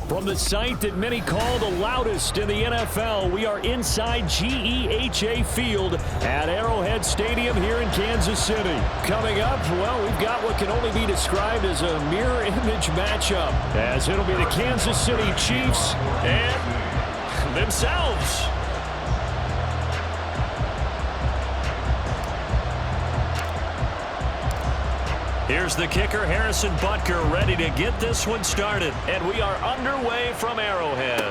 From the site that many call the loudest in the NFL, we are inside GEHA Field at Arrowhead Stadium here in Kansas City. Coming up, well, we've got what can only be described as a mirror image matchup, as it'll be the Kansas City Chiefs and themselves. Here's the kicker, Harrison Butker, ready to get this one started. And we are underway from Arrowhead.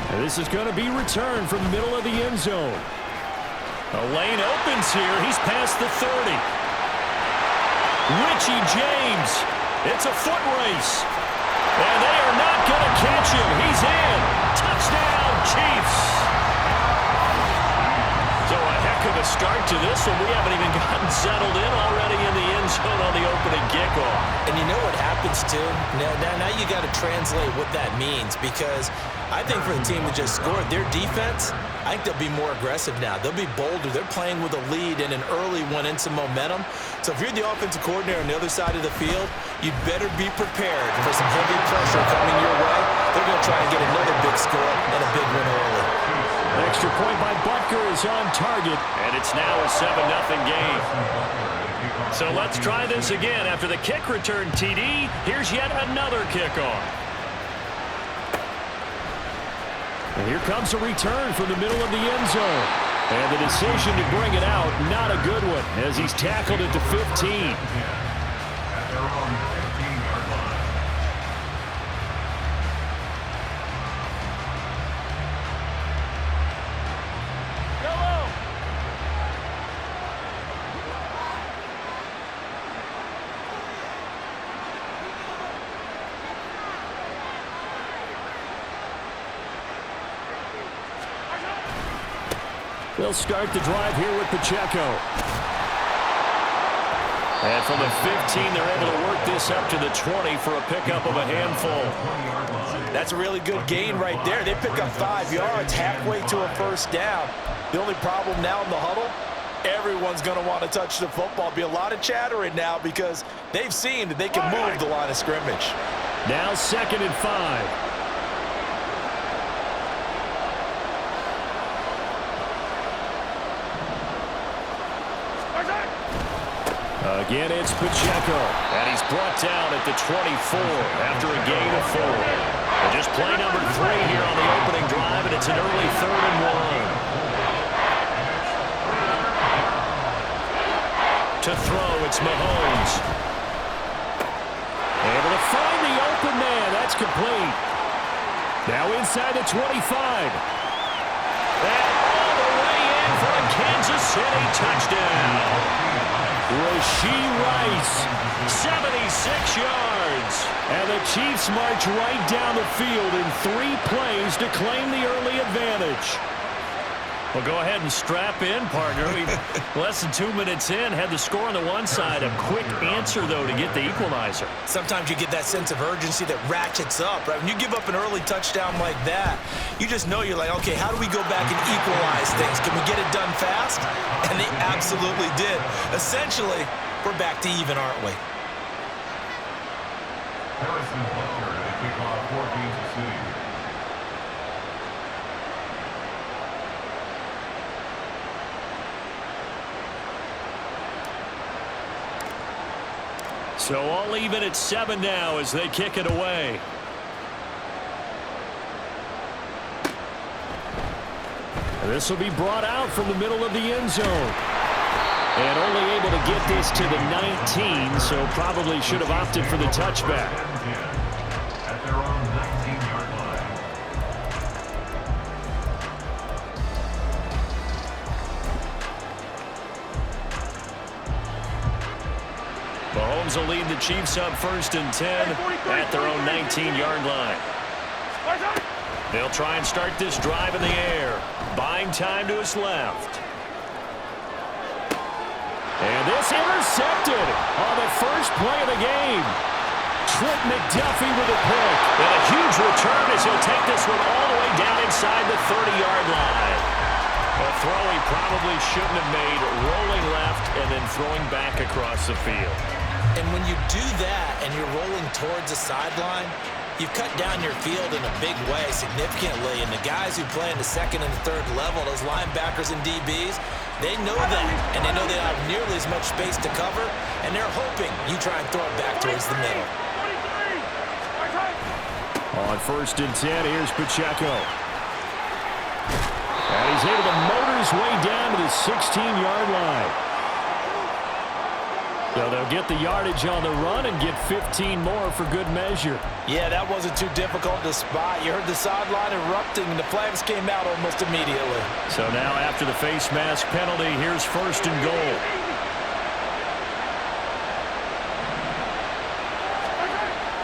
And this is going to be returned from the middle of the end zone. A lane opens here. He's past the 30. Richie James. It's a foot race. And they are not going to catch him. He's in. Touchdown, Chiefs. So a heck of a start to this one. We haven't even gotten settled in already in the end zone on the opening kickoff. And you know what happens, too? Now you got to translate what that means, because I think for the team that just scored, their defense, I think they'll be more aggressive now. They'll be bolder. They're playing with a lead and an early one and some momentum. So if you're the offensive coordinator on the other side of the field, you'd better be prepared for some heavy pressure coming your way. They're going to try and get another big score and a big win early. An extra point by Butker is on target, and it's now a 7-0 game. So let's try this again. After the kick return TD, here's yet another kickoff. And here comes a return from the middle of the end zone. And the decision to bring it out, not a good one, as he's tackled at the 15. They'll start the drive here with Pacheco. And from the 15, they're able to work this up to the 20 for a pickup of a handful. That's a really good gain right there. They pick up 5 yards halfway to a first down. The only problem now in the huddle, everyone's going to want to touch the football. Be a lot of chattering now because they've seen that they can move the line of scrimmage. Now 2nd and 5. Again, it's Pacheco, and he's brought down at the 24 after a gain of 4. And just play number 3 here on the opening drive, and it's an early 3rd and 1. To throw, it's Mahomes. Able to find the open man. That's complete. Now inside the 25. And all the way in for a Kansas City touchdown. Rashee Rice, 76 yards. And the Chiefs march right down the field in 3 plays to claim the early advantage. Well, go ahead and strap in, partner. Less than 2 minutes in, had the score on the one side. A quick answer, though, to get the equalizer. Sometimes you get that sense of urgency that ratchets up, right? When you give up an early touchdown like that, you just know you're like, okay, how do we go back and equalize things? Can we get it done fast? And they absolutely did. Essentially, we're back to even, aren't we? Harrison Butker to kick off for Kansas City. So all even at 7 now as they kick it away. This will be brought out from the middle of the end zone. And only able to get this to the 19, so probably should have opted for the touchback. At their own 19-yard line. Mahomes will lead the Chiefs up 1st and 10 at their own 19-yard line. They'll try and start this drive in the air. Buying time to his left. And this intercepted on the first play of the game. Trent McDuffie with a pick. And a huge return as he'll take this one all the way down inside the 30-yard line. A throw he probably shouldn't have made, rolling left and then throwing back across the field. And when you do that and you're rolling towards the sideline, You've cut down your field in a big way, significantly, and the guys who play in the second and the third level, those linebackers and DBs, they know that, and they know they don't have nearly as much space to cover, and they're hoping you try and throw it back towards the middle. On 1st and 10, here's Pacheco. And he's able to motor his way down to the 16-yard line. So they'll get the yardage on the run and get 15 more for good measure. Yeah, that wasn't too difficult to spot. You heard the sideline erupting, and the flags came out almost immediately. So now after the face mask penalty, here's 1st and goal.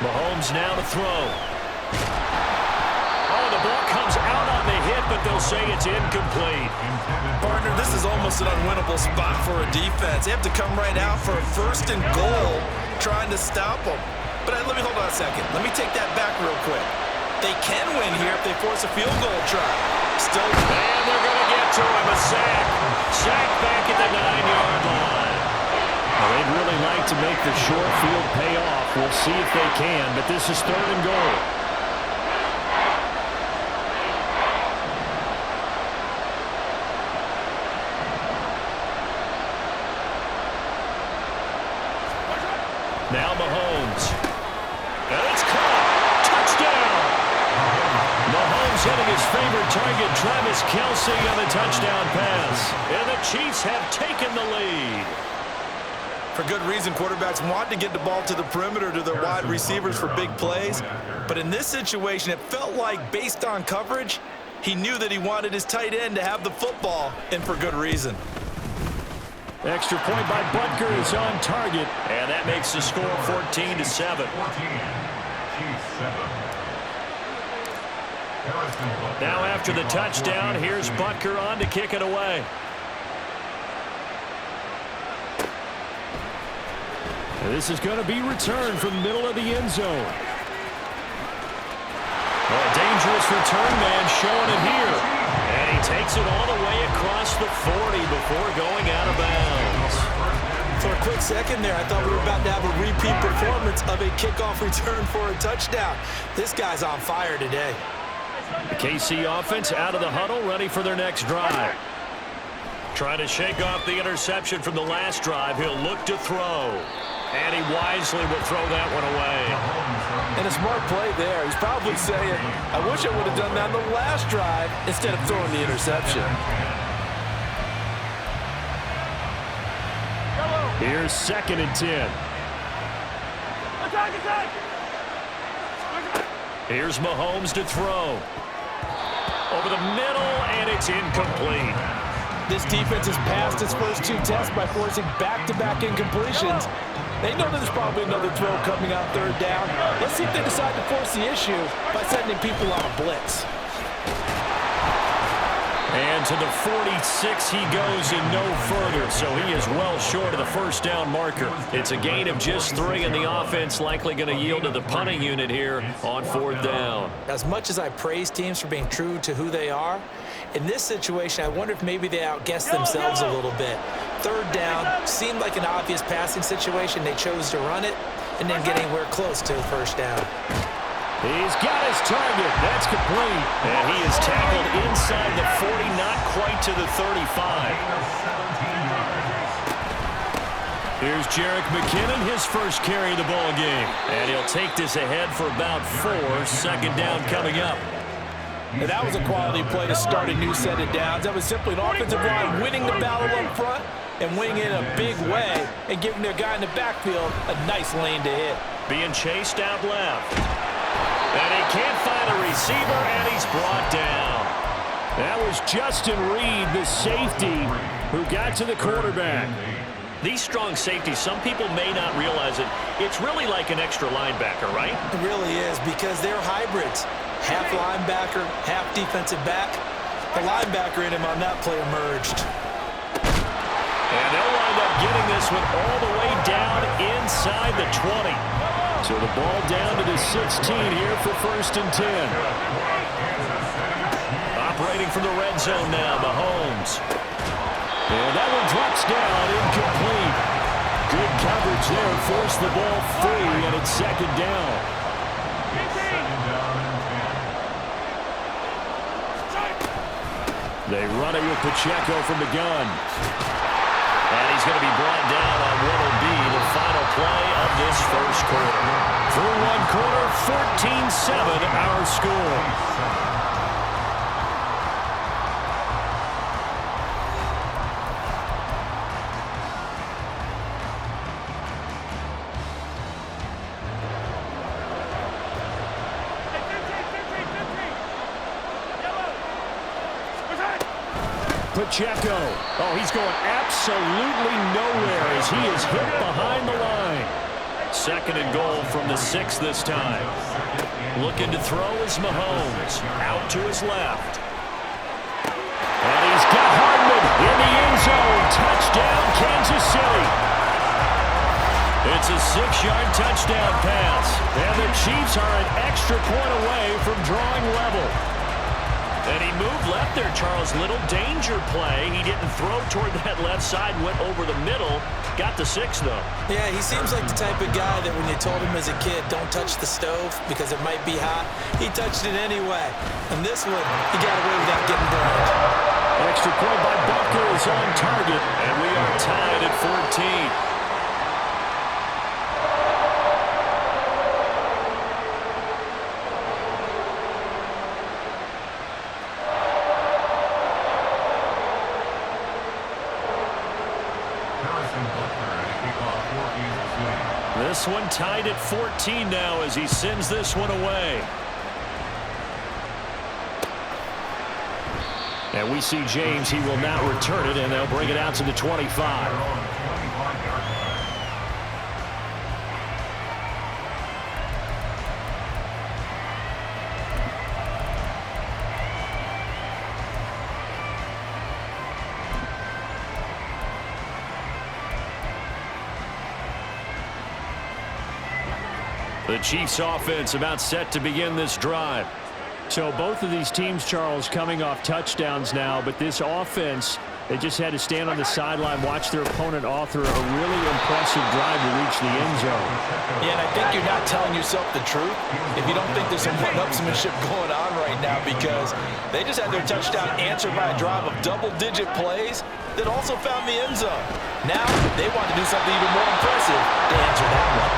Mahomes now to throw. Oh, the ball comes out on the hit, but they'll say it's incomplete. Partner, this is almost an unwinnable spot for a defense. They have to come right out for a 1st and goal trying to stop them. But let me hold on a second. Let me take that back real quick. They can win here if they force a field goal try. Still, and they're going to get to him. A sack. Sack back at the 9-yard line. Well, they'd really like to make the short field pay off. We'll see if they can, but this is 3rd and goal. Now Mahomes. And it's caught. Touchdown. Mahomes hitting his favorite target, Travis Kelce, on the touchdown pass. And the Chiefs have taken the lead. For good reason, quarterbacks want to get the ball to the perimeter to their wide receivers for big plays. But in this situation, it felt like, based on coverage, he knew that he wanted his tight end to have the football, and for good reason. Extra point by Butker is on target, and that makes the score 14-7. 14, Now after the touchdown, here's Butker on to kick it away. This is going to be returned from the middle of the end zone. A dangerous return man showing it here. And he takes it all the way across the 40 before going out of bounds. For a quick second there, I thought we were about to have a repeat performance of a kickoff return for a touchdown. This guy's on fire today. The KC offense out of the huddle, ready for their next drive. Trying to shake off the interception from the last drive. He'll look to throw. And he wisely will throw that one away. And a smart play there. He's probably saying, I wish I would have done that on the last drive instead of throwing the interception. Here's 2nd and 10. Here's Mahomes to throw. Over the middle, and it's incomplete. This defense has passed its first 2 tests by forcing back-to-back incompletions. They know there's probably another throw coming on 3rd down. Let's see if they decide to force the issue by sending people on a blitz. And to the 46 he goes and no further, so he is well short of the 1st down marker. It's a gain of just 3, and the offense likely going to yield to the punting unit here on 4th down. As much as I praise teams for being true to who they are, in this situation, I wonder if maybe they outguessed themselves a little bit. 3rd down seemed like an obvious passing situation. They chose to run it and didn't get anywhere close to the 1st down. He's got his target. That's complete. And he is tackled inside the 40, not quite to the 35. Here's Jerick McKinnon, his first carry of the ball game. And he'll take this ahead for about 4. 2nd down coming up. And that was a quality play to start a new set of downs. That was simply an offensive line winning the battle up front and winning it in a big way and giving their guy in the backfield a nice lane to hit. Being chased out left. And he can't find a receiver, and he's brought down. That was Justin Reed, the safety, who got to the quarterback. These strong safeties, some people may not realize it. It's really like an extra linebacker, right? It really is, because they're hybrids. Half linebacker, half defensive back. The linebacker in him on that play emerged. And they'll wind up getting this one all the way down inside the 20. So the ball down to the 16 here for 1st and 10. Operating from the red zone now, Mahomes. And that one drops down, incomplete. Good coverage there, forced the ball free, and it's 2nd down. They run it with Pacheco from the gun. And he's going to be brought down on what will be the final play of this first quarter. Through one quarter, 14-7 our score. Pacheco. Oh, he's going absolutely nowhere as he is hit behind the line. Second and goal from the 6 this time. Looking to throw is Mahomes. Out to his left. And he's got Hardman in the end zone. Touchdown, Kansas City. It's a 6-yard touchdown pass. And the Chiefs are an extra point away from drawing level. And he moved left there, Charles. Little danger play. He didn't throw toward that left side, went over the middle. Got the 6, though. Yeah, he seems like the type of guy that when you told him as a kid, don't touch the stove because it might be hot, he touched it anyway. And this one, he got away without getting burned. Extra point by Bucker is on target, and we are tied at 14. This one tied at 14 now as he sends this one away. And we see James. He will now return it, and they'll bring it out to the 25. The Chiefs offense about set to begin this drive. So both of these teams, Charles, coming off touchdowns now, but this offense, they just had to stand on the sideline, watch their opponent author a really impressive drive to reach the end zone. Yeah, and I think you're not telling yourself the truth if you don't think there's some one-upsmanship going on right now, because they just had their touchdown answered by a drive of double-digit plays that also found the end zone. Now they want to do something even more impressive to answer that one.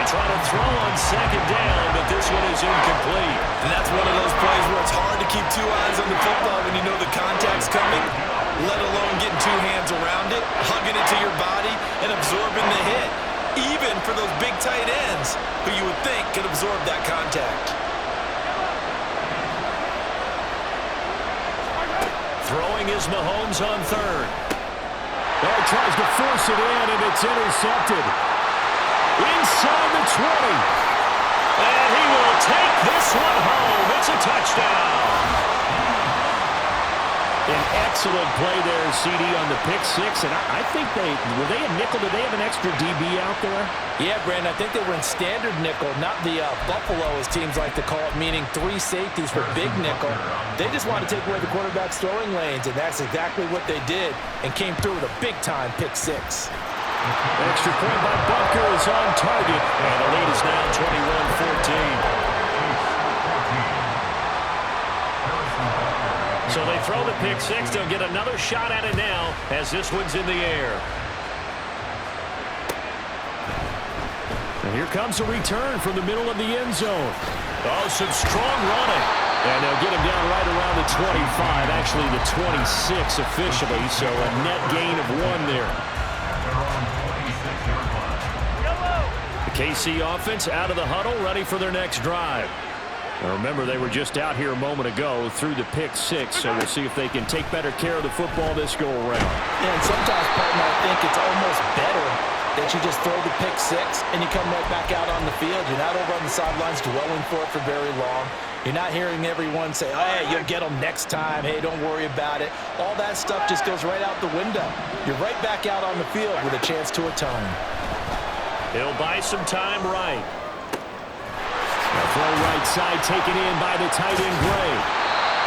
Trying to throw on second down, but this one is incomplete. And that's one of those plays where it's hard to keep 2 eyes on the football when you know the contact's coming, let alone getting 2 hands around it, hugging it to your body, and absorbing the hit, even for those big tight ends who you would think could absorb that contact. Throwing is Mahomes on third. Oh, tries to force it in, and it's intercepted. Inside the 20. And he will take this one home. It's a touchdown. An excellent play there, CD, on the pick 6. And I think were they a nickel? Did they have an extra DB out there? Yeah, Brandon, I think they were in standard nickel, not the Buffalo, as teams like to call it, meaning 3 safeties for big nickel. They just wanted to take away the quarterback's throwing lanes, and that's exactly what they did, and came through with a big-time pick 6. Extra point by Bucker is on target, and the lead is now 21-14. So they throw the pick 6. They'll get another shot at it now as this one's in the air. And here comes a return from the middle of the end zone. Oh, some strong running. And they'll get him down right around the 25, actually the 26 officially, so a net gain of 1 there. The KC offense out of the huddle, ready for their next drive. Now remember, they were just out here a moment ago through the pick 6, so we'll see if they can take better care of the football this go around. Yeah, and sometimes, partner, I think it's almost better that you just throw the pick 6 and you come right back out on the field. You're not over on the sidelines dwelling for it for very long. You're not hearing everyone say, oh, hey, you'll get them next time. Hey, don't worry about it. All that stuff just goes right out the window. You're right back out on the field with a chance to atone. He'll buy some time right. A throw right side taken in by the tight end Gray.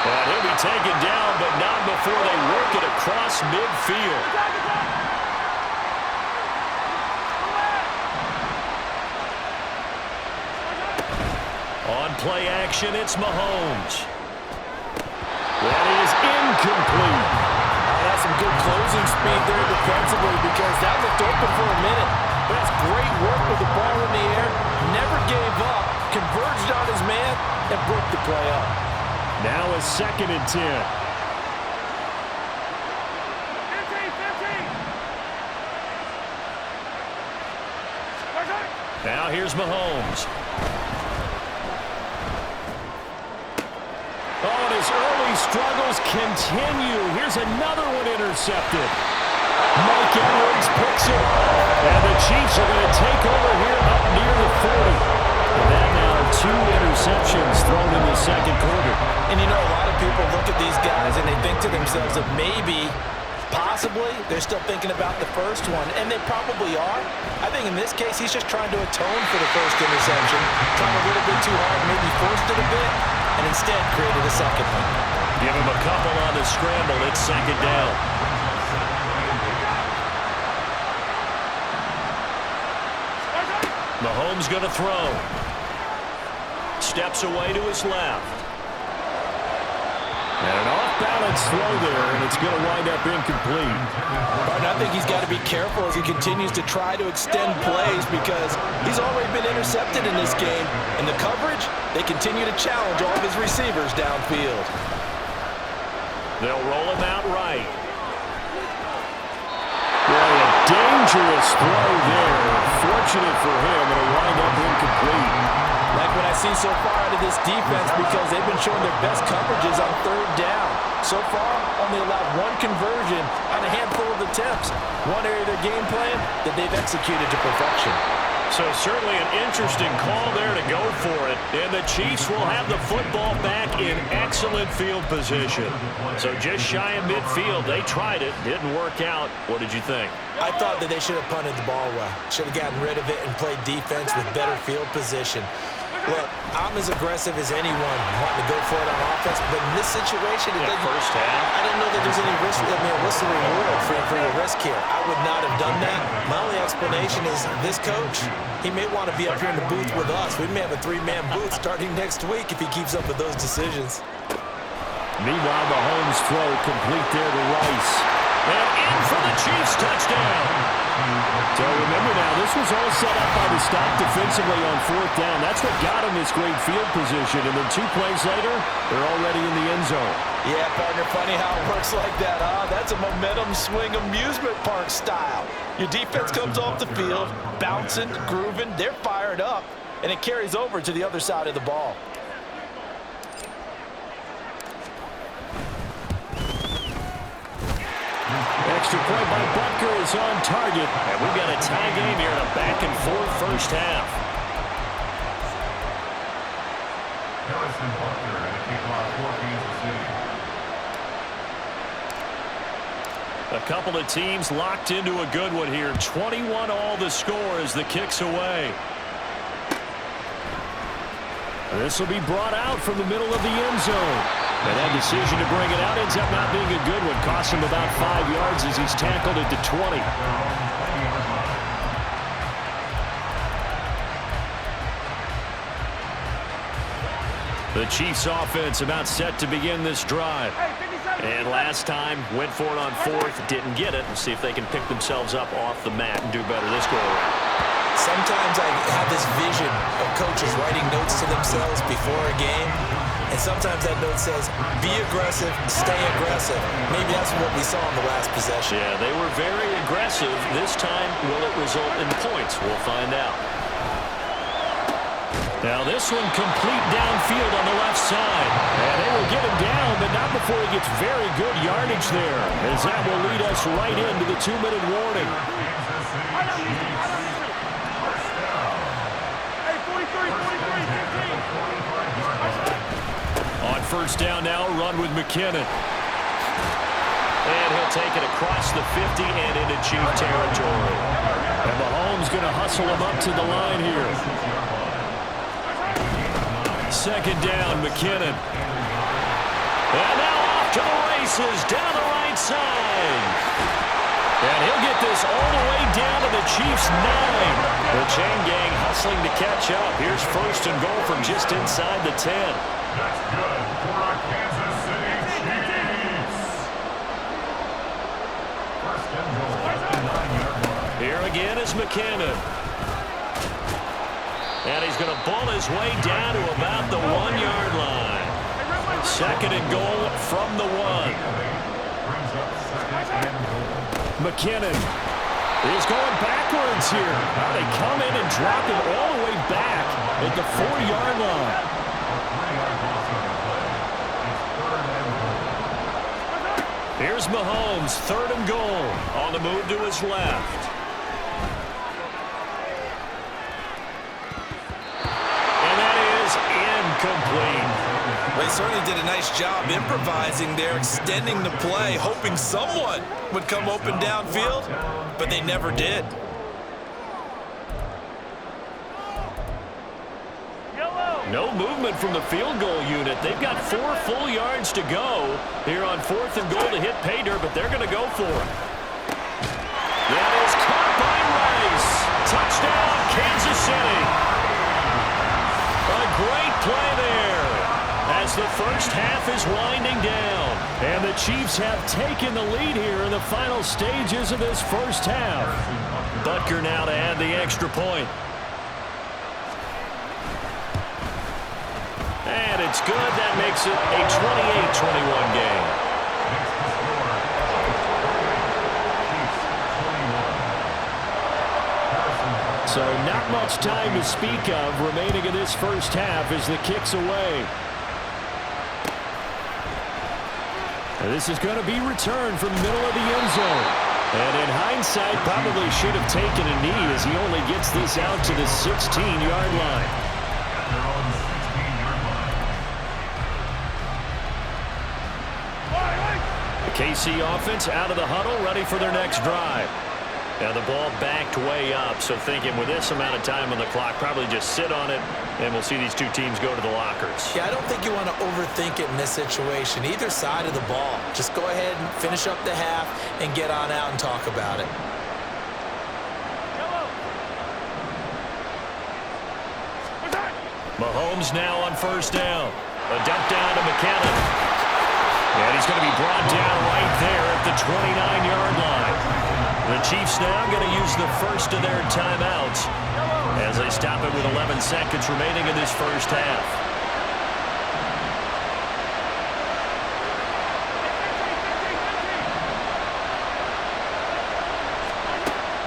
And he'll be taken down, but not before they work it across midfield. On play action, it's Mahomes. That is incomplete. That's some good closing speed there defensively because that looked open for a minute. But that's great work with the ball in the air. Never gave up, converged on his man, and broke the play up. Now a 2nd and 10. Now here's Mahomes. Oh, and his early struggles continue. Here's another one intercepted. Mike Edwards picks it up. And the Chiefs are going to take over here up near the 40. And that now 2 interceptions thrown in the 2nd quarter. And you know, a lot of people look at these guys and they think to themselves that maybe, possibly, they're still thinking about the first one. And they probably are. I think in this case, he's just trying to atone for the first interception. Trying a little bit too hard, maybe forced it a bit, and instead created a second one. Give him a couple on the scramble. It's 2nd down. Mahomes going to throw. Steps away to his left. And an off-balance throw there, and it's going to wind up incomplete. But I think he's got to be careful as he continues to try to extend plays because he's already been intercepted in this game. And the coverage, they continue to challenge all of his receivers downfield. They'll roll him out right. Boy, a dangerous throw there. Fortunate for him, it'll wind up incomplete. Like what I see so far out of this defense because they've been showing their best coverages on 3rd down. So far, only allowed 1 conversion on a handful of attempts. One area of their game plan that they've executed to perfection. So certainly an interesting call there to go for it. And the Chiefs will have the football back in excellent field position. So just shy of midfield. They tried it. Didn't work out. What did you think? I thought that they should have punted the ball well. Should have gotten rid of it and played defense with better field position. Look, I'm as aggressive as anyone wanting to go for it on offense, but in this situation, it doesn't. First half. I don't know that there's any risk. I mean, what's the reward for your risk here? I would not have done that. My only explanation is this coach, he may want to be up here in the booth with us. We may have a 3-man booth starting next week if he keeps up with those decisions. Meanwhile, Mahomes' throw complete there to Rice. And in for the Chiefs touchdown. So remember now, this was all set up by the stop defensively on 4th down. That's what got him this great field position. And then 2 plays later, they're already in the end zone. Yeah, partner, funny how it works like that, huh? That's a momentum swing amusement park style. Your defense comes off the field, bouncing, grooving, they're fired up, and it carries over to the other side of the ball. Extra point by Butker is on target. And we've got a tie game here in a back-and-forth first half. Harrison Butker and a kickoff for Kansas City. A couple of teams locked into a good one here. 21 all the score as the kick's away. This will be brought out from the middle of the end zone. And that decision to bring it out ends up not being a good one. Cost him about 5 yards as he's tackled it to 20. The Chiefs offense about set to begin this drive. And last time, went for it on 4th, didn't get it. We'll see if they can pick themselves up off the mat and do better this go around. Sometimes I have this vision of coaches writing notes to themselves before a game. And sometimes that note says, be aggressive, stay aggressive. Maybe that's what we saw in the last possession. Yeah, they were very aggressive. This time, will it result in points? We'll find out. Now this one complete downfield on the left side. And they will get him down, but not before he gets very good yardage there. As that will lead us right into the 2-minute warning. On first down now, run with McKinnon. And he'll take it across the 50 and into Chief territory. And Mahomes going to hustle him up to the line here. Second down, McKinnon. And now off to the races, down the right side. And he'll get this all the way down to the Chiefs' 9. The chain gang hustling to catch up. Here's first and goal from just inside the 10. That's good for a Kansas City Chiefs. Here again is McKinnon. And he's going to bull his way down to about the 1-yard line. Second and goal from the 1. McKinnon is going backwards here. Now they come in and drop him all the way back at the 4-yard line. Here's Mahomes, third and goal. On the move to his left. Incomplete. They certainly did a nice job improvising there, extending the play, hoping someone would come open downfield, but they never did. No movement from the field goal unit. They've got 4 full yards to go here on 4th and goal to hit pay dirt, but they're going to go for it. That is caught by Rice. Touchdown, Kansas City. A great play there as the first half is winding down. And the Chiefs have taken the lead here in the final stages of this first half. Butker now to add the extra point. And it's good. That makes it a 28-21 game. So not much time to speak of remaining in this first half as the kick's away. And this is going to be returned from the middle of the end zone. And in hindsight, probably should have taken a knee as he only gets this out to the 16-yard line. The KC offense out of the huddle, ready for their next drive. Now the ball backed way up, so thinking with this amount of time on the clock, probably just sit on it, and we'll see these two teams go to the lockers. Yeah, I don't think you want to overthink it in this situation. Either side of the ball. Just go ahead and finish up the half and get on out and talk about it. Mahomes now on first down. A dump down to McKinnon. And he's going to be brought down right there at the 29-yard line. The Chiefs now going to use the first of their timeouts as they stop it with 11 seconds remaining in this first half.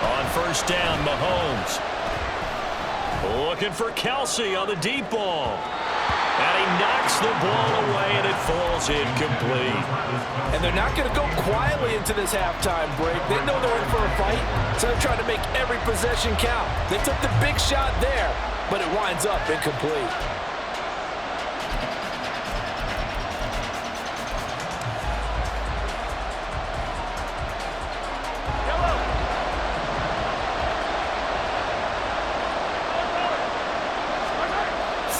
On first down, Mahomes. Looking for Kelsey on the deep ball. And he knocks the ball away, and it falls incomplete. And they're not going to go quietly into this halftime break. They know they're in for a fight, so they're trying to make every possession count. They took the big shot there, but it winds up incomplete.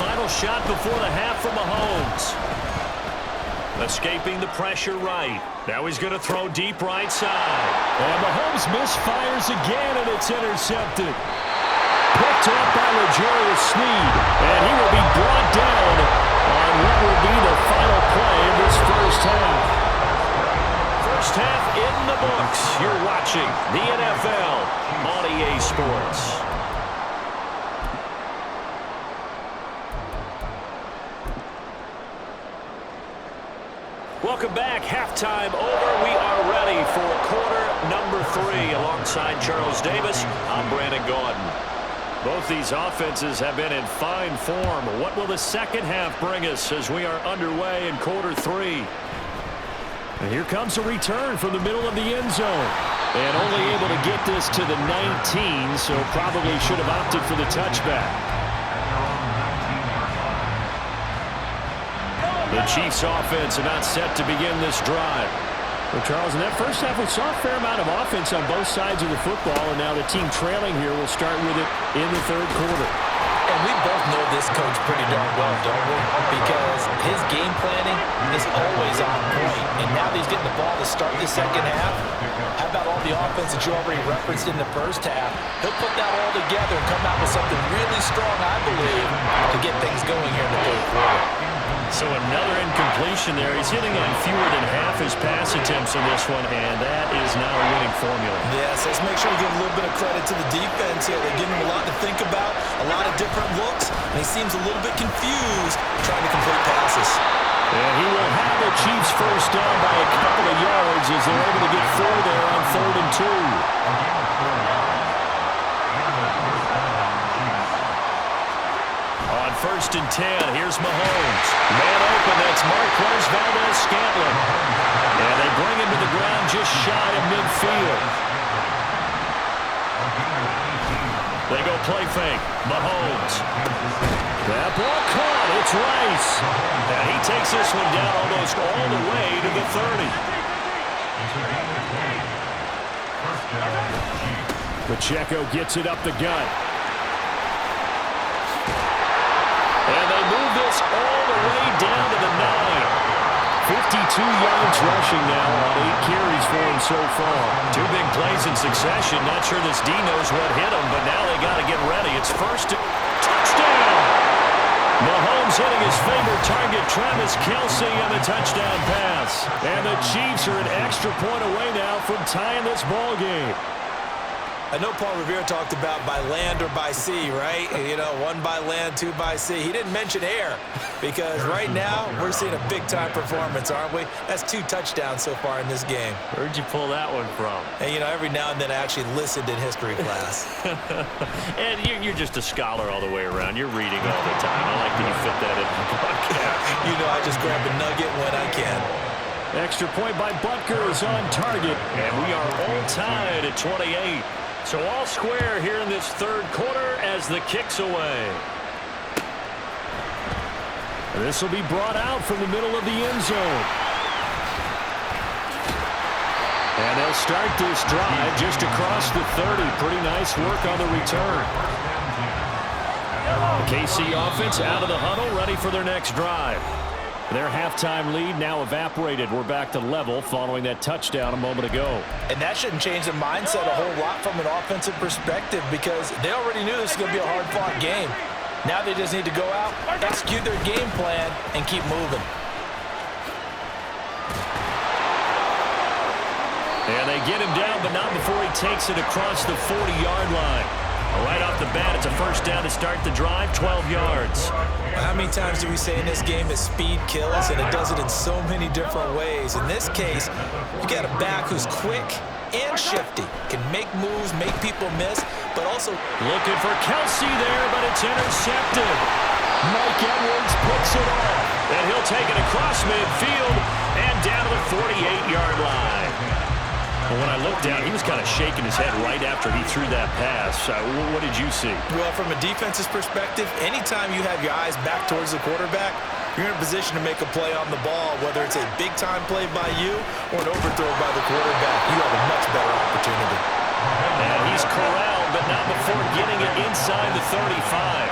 Final shot before the half from Mahomes. Escaping the pressure right. Now he's going to throw deep right side. And Mahomes misfires again, and it's intercepted. Picked up by L'Jarius Sneed. And he will be brought down on what will be the final play of this first half. First half in the books. You're watching the NFL on EA Sports. Welcome back. Halftime over. We are ready for quarter number 3. Alongside Charles Davis, I'm Brandon Gaudin. Both these offenses have been in fine form. What will the second half bring us as we are underway in quarter 3? And here comes a return from the middle of the end zone. And only able to get this to the 19, so probably should have opted for the touchback. The Chiefs offense are not set to begin this drive. Well, Charles, in that first half, we saw a fair amount of offense on both sides of the football, and now the team trailing here will start with it in the third quarter. And we both know this coach pretty darn well, don't we? Because his game planning is always on point. And now that he's getting the ball to start the second half, how about all the offense that you already referenced in the first half? He'll put that all together and come out with something really strong, I believe, to get things going here in the third quarter. So another incompletion there. He's hitting on fewer than half his pass attempts in this one, and that is not a winning formula. Yes, let's make sure we give a little bit of credit to the defense here. They give him a lot to think about, a lot of different looks, and he seems a little bit confused trying to complete passes. And he will have the Chiefs first down by a couple of yards as they're able to get 4 there on 3rd and 2. On 1st and 10, here's Mahomes. Man open, that's Marquez Valdes-Scantling. And they bring him to the ground just shy of midfield. They go play fake. Mahomes. That ball caught. It's Rice. And he takes this one down almost all the way to the 30. Pacheco gets it up the gut. And they move this all the way down to the 9. 52 yards rushing now on 8 carries for him so far. 2 big plays in succession. Not sure this D knows what hit him, but now they got to get ready. It's first touchdown. Mahomes hitting his favorite target, Travis Kelce, on the touchdown pass. And the Chiefs are an extra point away now from tying this ball game. I know Paul Revere talked about by land or by sea, right? You know, 1 by land, 2 by sea. He didn't mention air because right now we're seeing a big-time performance, aren't we? That's 2 touchdowns so far in this game. Where'd you pull that one from? And, you know, every now and then I actually listened in history class. And you're just a scholar all the way around. You're reading all the time. I like that you fit that in the podcast. You know, I just grab a nugget when I can. Extra point by Butker is on target, and we are all tied at 28. So all square here in this 3rd quarter as the kick's away. This will be brought out from the middle of the end zone. And they'll start this drive just across the 30. Pretty nice work on the return. The KC offense out of the huddle, ready for their next drive. Their halftime lead now evaporated. We're back to level following that touchdown a moment ago. And that shouldn't change the mindset a whole lot from an offensive perspective because they already knew this was going to be a hard-fought game. Now they just need to go out, execute their game plan, and keep moving. And they get him down, but not before he takes it across the 40-yard line. Right off the bat, it's a first down to start the drive, 12 yards. How many times do we say in this game that speed kills, and it does it in so many different ways? In this case, you got a back who's quick and shifty, can make moves, make people miss, but also looking for Kelce there, but it's intercepted. Mike Edwards picks it off, and he'll take it across midfield and down to the 48-yard line. When I looked down, he was kind of shaking his head right after he threw that pass. What did you see? Well, from a defense's perspective, anytime you have your eyes back towards the quarterback, you're in a position to make a play on the ball, whether it's a big-time play by you or an overthrow by the quarterback. You have a much better opportunity. And he's corralled, but not before getting it inside the 35.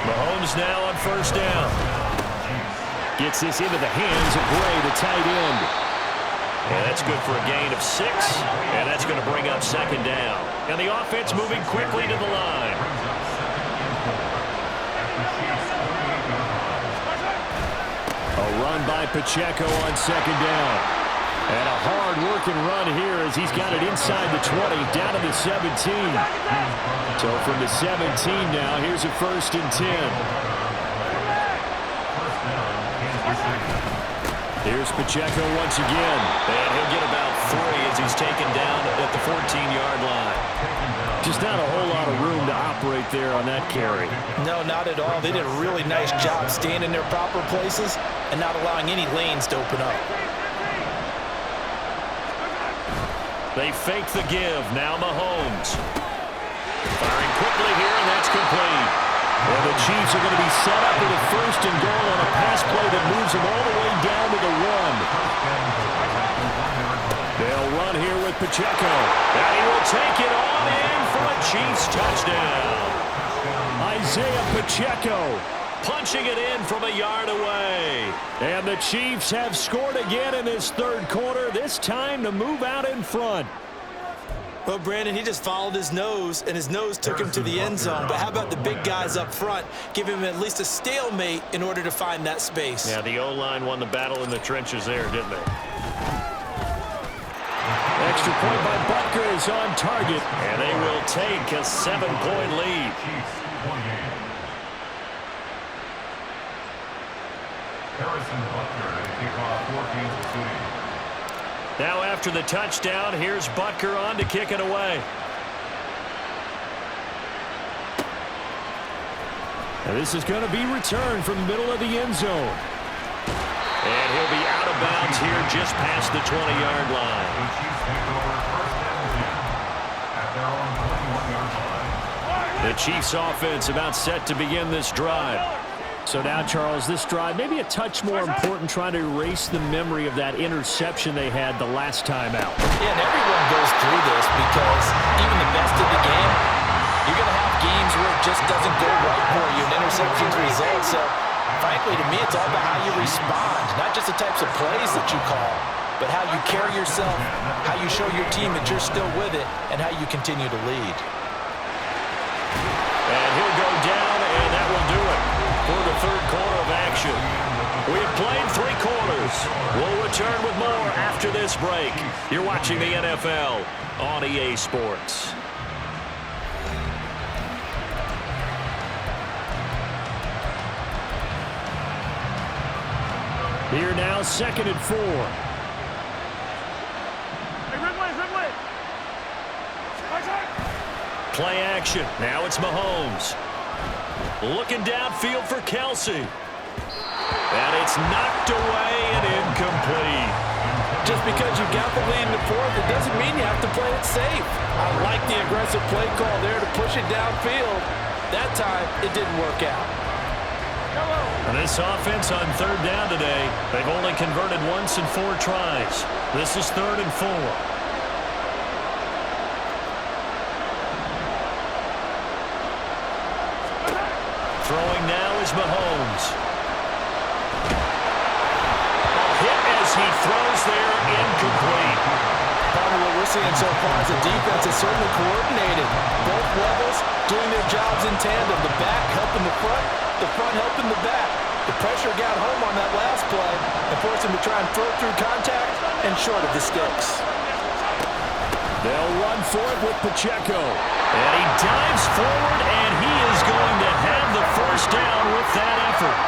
Mahomes now on first down. Gets this into the hands of Bray, the tight end. And that's good for a gain of 6, and that's going to bring up 2nd down. And the offense moving quickly to the line. A run by Pacheco on 2nd down. And a hard-working run here as he's got it inside the 20, down to the 17. So from the 17 now, here's a 1st and 10. Here's Pacheco once again. And he'll get about 3 as he's taken down at the 14-yard line. Just not a whole lot of room to operate there on that carry. No, not at all. They did a really nice job staying in their proper places and not allowing any lanes to open up. They fake the give. Now Mahomes. Firing quickly here, and that's complete. Well, the Chiefs are going to be set up with a 1st and goal on a pass play that moves them all the way down to the 1. They'll run here with Pacheco. And he will take it on in for a Chiefs touchdown. Isaiah Pacheco punching it in from a yard away. And the Chiefs have scored again in this 3rd quarter, this time to move out in front. Well, Brandon, he just followed his nose, and his nose took him to the end zone. But how about the big guys up front? Give him at least a stalemate in order to find that space. Yeah, the O-line won the battle in the trenches there, didn't they? Extra point by Butker is on target, and they will take a 7-point lead. Harrison Butker to kick off for Kansas City. Now after the touchdown, here's Butker on to kick it away. And this is going to be returned from the middle of the end zone. And he'll be out of bounds here just past the 20-yard line. The Chiefs take over first and 10 at their own 21-yard line. The Chiefs offense about set to begin this drive. So now, Charles, this drive maybe a touch more important, trying to erase the memory of that interception they had the last time out. Yeah, and everyone goes through this because even the best of the game, you're going to have games where it just doesn't go right for you, and interceptions result. So, frankly, to me, it's all about how you respond, not just the types of plays that you call, but how you carry yourself, how you show your team that you're still with it, and how you continue to lead. And he'll go down, and that will do it for the third quarter of action. We have played 3 quarters. We'll return with more after this break. You're watching the NFL on EA Sports. Here now, 2nd and 4. Play action. Now it's Mahomes. Looking downfield for Kelsey. And it's knocked away and incomplete. Just because you got the lead in the fourth, it doesn't mean you have to play it safe. I like the aggressive play call there to push it downfield. That time, it didn't work out. And this offense on 3rd down today, they've only converted once in 4 tries. This is 3rd and 4. Throwing now is Mahomes. Hit as he throws there, incomplete. Part of what we're seeing so far is the defense is certainly coordinated. Both levels doing their jobs in tandem. The back helping the front helping the back. The pressure got home on that last play and forced him to try and throw through contact and short of the sticks. They'll run for it with Pacheco. And he dives forward, and he is going to have the first down with that effort.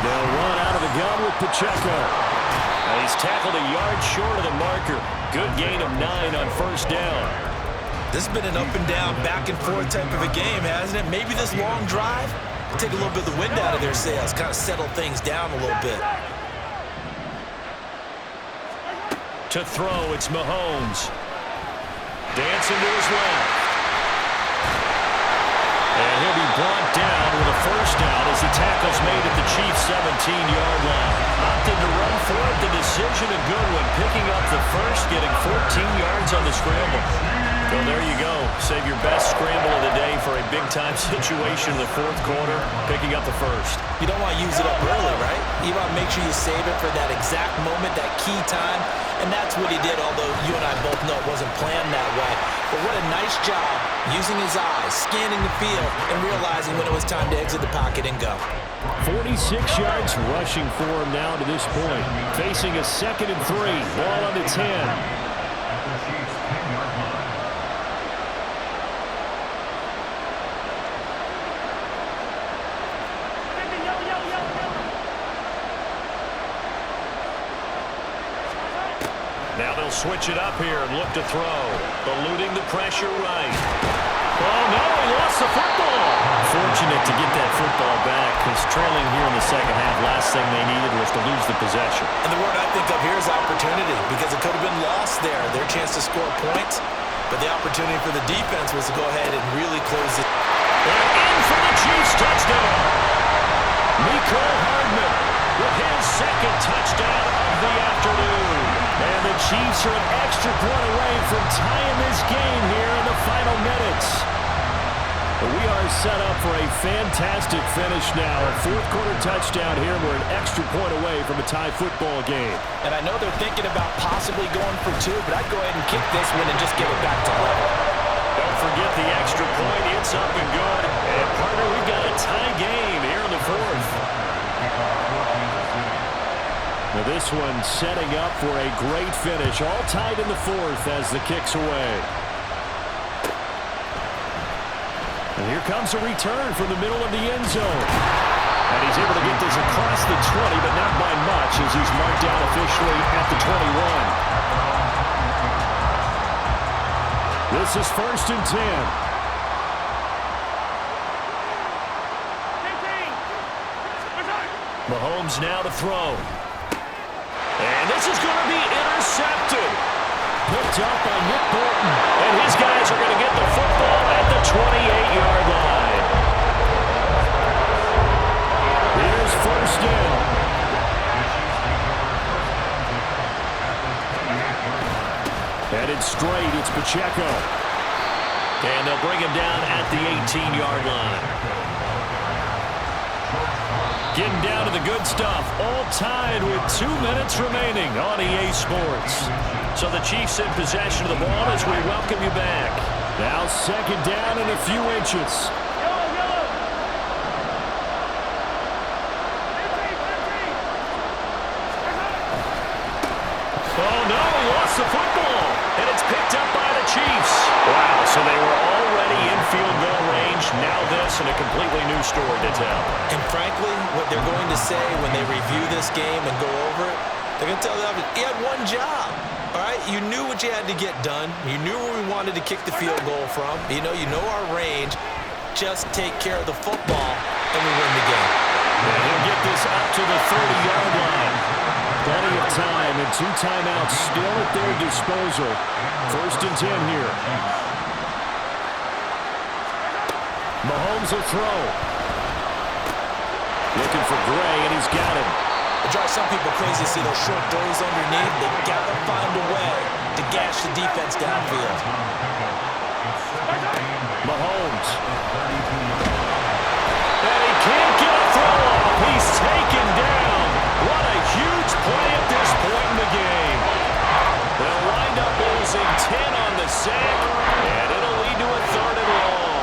They'll run out of the gun with Pacheco. And he's tackled a yard short of the marker. Good gain of 9 on 1st down. This has been an up-and-down, back-and-forth type of a game, hasn't it? Maybe this long drive will take a little bit of the wind out of their sails, kind of settle things down a little bit. To throw, it's Mahomes. Dancing to his left. And he'll be brought down with a first down as the tackle's made at the Chiefs' 17-yard line. Opted to run for it, the decision a good one, picking up the first, getting 14 yards on the scramble. So there you go. Save your best scramble of the day for a big-time situation in the 4th quarter, picking up the first. You don't want to use it up early, right? You want to make sure you save it for that exact moment, that key time. And that's what he did, although you and I both know it wasn't planned that way. But what a nice job using his eyes, scanning the field, and realizing when it was time to exit the pocket and go. 46 yards rushing for him now to this point. Facing a 2nd and 3. Ball on the 10. At the Chiefs' 10-yard line. Now they'll switch it up here and look to throw. Eluding the pressure right. Oh, no, he lost the football. Fortunate to get that football back because trailing here in the second half, last thing they needed was to lose the possession. And the word I think of here is opportunity because it could have been lost there, their chance to score points. But the opportunity for the defense was to go ahead and really close it. And in for the Chiefs touchdown. Mecole Hardman with his 2nd touchdown of the afternoon. And the Chiefs are an extra point away from tying this game here in the final minutes. We are set up for a fantastic finish now. A fourth-quarter touchdown here. We're an extra point away from a tie football game. And I know they're thinking about possibly going for two, but I'd go ahead and kick this one and just get it back to level. Don't forget the extra point. It's up and good. And, partner, we've got a tie game here in the fourth. Now this one setting up for a great finish. All tied in the fourth as the kick's away. And here comes a return from the middle of the end zone. And he's able to get this across the 20, but not by much as he's marked down officially at the 21. This is 1st and 10. Mahomes now to throw. And this is going to be intercepted. Picked up by Nick Bolton. And his guys are going to get the football at the 28-yard line. Here's 1st down. Headed straight, it's Pacheco. And they'll bring him down at the 18-yard line. Getting down to the good stuff. All tied with 2 minutes remaining on EA Sports. So the Chiefs in possession of the ball as we welcome you back. Now 2nd down and a few inches. Oh no, he lost the football. And it's picked up by the Chiefs. Wow, so they were already in field goal range. Now this and a completely new story to tell. And frankly, what they're going to say when they review this game and go over it, they're going to tell them, he had one job. All right, you knew what you had to get done. You knew where we wanted to kick the field goal from. You know our range. Just take care of the football, and we win the game. And he'll get this up to the 30-yard line. Plenty of time and 2 timeouts still at their disposal. 1st and 10 here. Mahomes will throw. Looking for Gray, and he's got him. It drives some people crazy to see those short throws underneath. They got to find a way to gash the defense downfield. Mahomes. And he can't get a throw off. He's taken down. What a huge play at this point in the game. They'll wind up losing 10 on the sack, and it'll lead to a 3rd and long.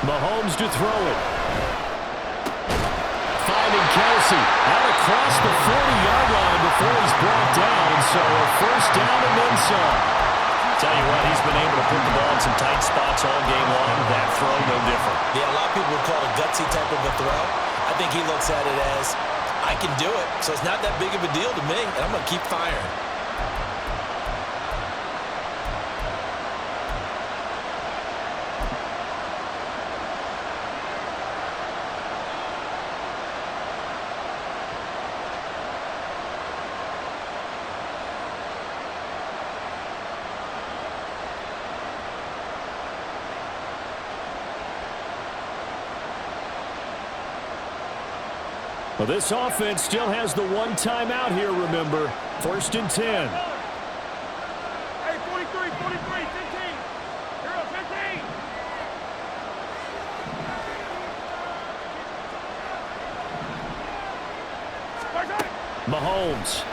Mahomes to throw it. Finding Kelsey out across the 40-yard line before he's brought down. So a 1st down and then some. Tell you what, he's been able to put the ball in some tight spots all game long. That throw, no different. Yeah, a lot of people would call it a gutsy type of a throw. I think he looks at it as, I can do it, so it's not that big of a deal to me, and I'm going to keep firing. Well, this offense still has the 1 timeout here, remember. 1st and 10. Hey, 43, 15. You're up, 15. Mahomes.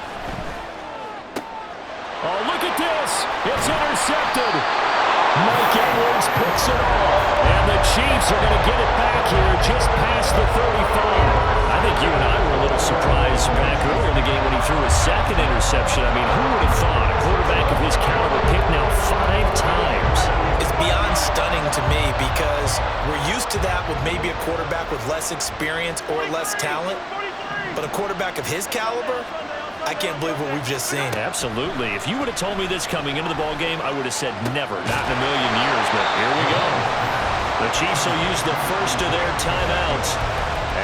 Oh, look at this. It's intercepted. Mike Edwards picks it off. And the Chiefs are going to get it back here just past the 35. I think you and I were a little surprised back earlier in the game when he threw his 2nd interception. I mean, who would have thought a quarterback of his caliber picked now 5 times? It's beyond stunning to me because we're used to that with maybe a quarterback with less experience or less talent. But a quarterback of his caliber, I can't believe what we've just seen. Absolutely. If you would have told me this coming into the ball game, I would have said never, not in a million years. But here we go. The Chiefs will use the first of their timeouts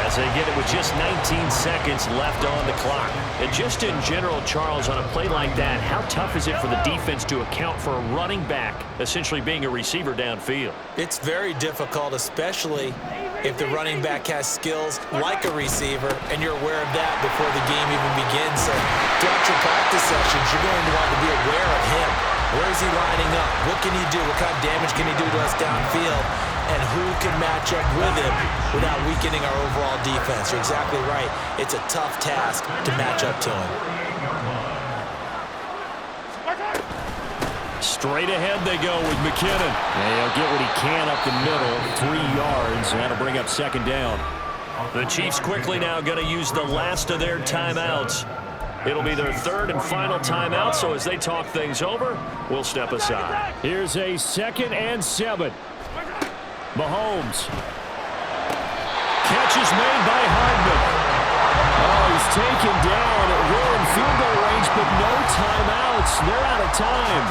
as as they get it with just 19 seconds left on the clock. And just in general, Charles, on a play like that, how tough is it for the defense to account for a running back essentially being a receiver downfield? It's very difficult, especially if the running back has skills like a receiver, and you're aware of that before the game even begins. So throughout your practice sessions, you're going to want to be aware of him. Where is he lining up? What can he do? What kind of damage can he do to us downfield? And who can match up with him without weakening our overall defense? You're exactly right. It's a tough task to match up to him. Straight ahead they go with McKinnon. They'll get what he can up the middle, 3 yards. That'll bring up second down. The Chiefs quickly now going to use the last of their timeouts. It'll be their third and final timeout, so as they talk things over, we'll step aside. Here's a 2nd and 7. Mahomes. Catch is made by Hardman. Oh, he's taken down. We're in field goal range, but no timeouts. They're out of time.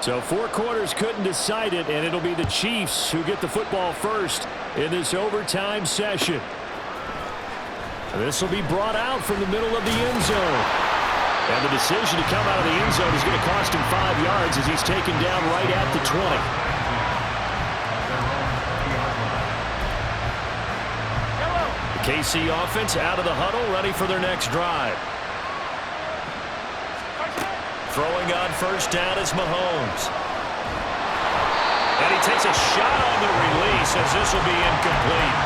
So 4 quarters couldn't decide it, and it'll be the Chiefs who get the football first in this overtime session. This will be brought out from the middle of the end zone. And the decision to come out of the end zone is going to cost him 5 yards as he's taken down right at the 20. The KC offense out of the huddle, ready for their next drive. Throwing on first down is Mahomes. And he takes a shot on the release as this will be incomplete.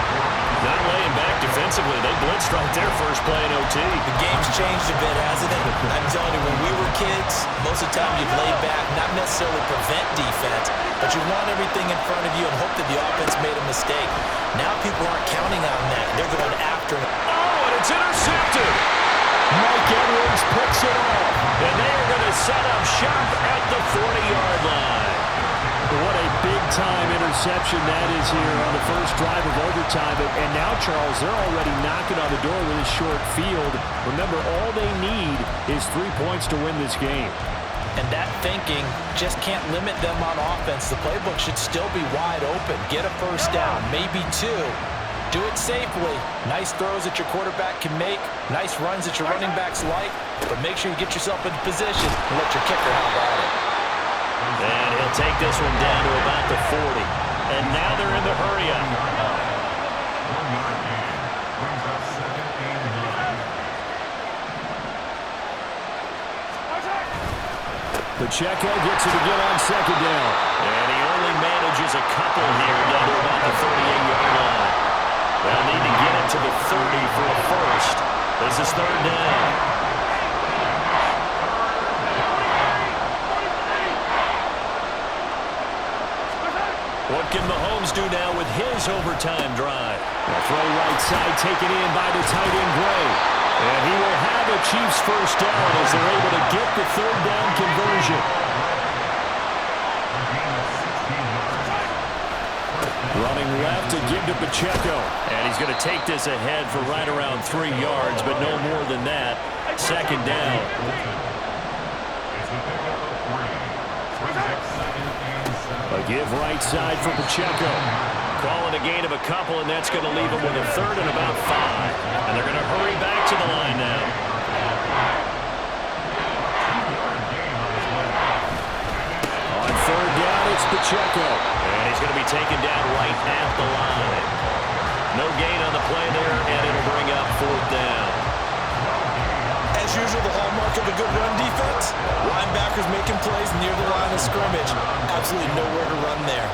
Not laying back defensively. They blitzed right there first play in OT. The game's changed a bit, hasn't it? I'm telling you, when we were kids, most of the time you'd lay back, not necessarily prevent defense, but you want everything in front of you and hope that the offense made a mistake. Now people aren't counting on that. They're going after it. Oh, and it's intercepted. Mike Edwards picks it off. And they are going to set up shop at the 40-yard line. What a big-time interception that is here on the first drive of overtime. And now, Charles, they're already knocking on the door with a short field. Remember, all they need is 3 points to win this game. And that thinking just can't limit them on offense. The playbook should still be wide open. Get a first down, maybe 2. Do it safely. Nice throws that your quarterback can make. Nice runs that your running backs like. But make sure you get yourself into position and let your kicker have about it. And he'll take this one down to about the 40. And now they're in the hurry-up. Pacheco gets it again on second down. And he only manages a couple here down to about the 38-yard line. They'll need to get it to the 30 for a first. This is third down. What can Mahomes do now with his overtime drive? A throw right side taken in by the tight end Gray. And he will have a Chiefs first down as they're able to get the third down conversion. Running left to give to Pacheco. And he's going to take this ahead for right around 3 yards, but no more than that. Second down. A give right side for Pacheco. Calling a gain of a couple, and that's going to leave him with a third and about 5. And they're going to hurry back to the line now. On third down, it's Pacheco. And he's going to be taken down right at the line. No gain on the play there, and it'll bring up fourth down. As usual, the hallmark of a good run defense, linebackers making plays near the line of scrimmage. Absolutely nowhere to run there.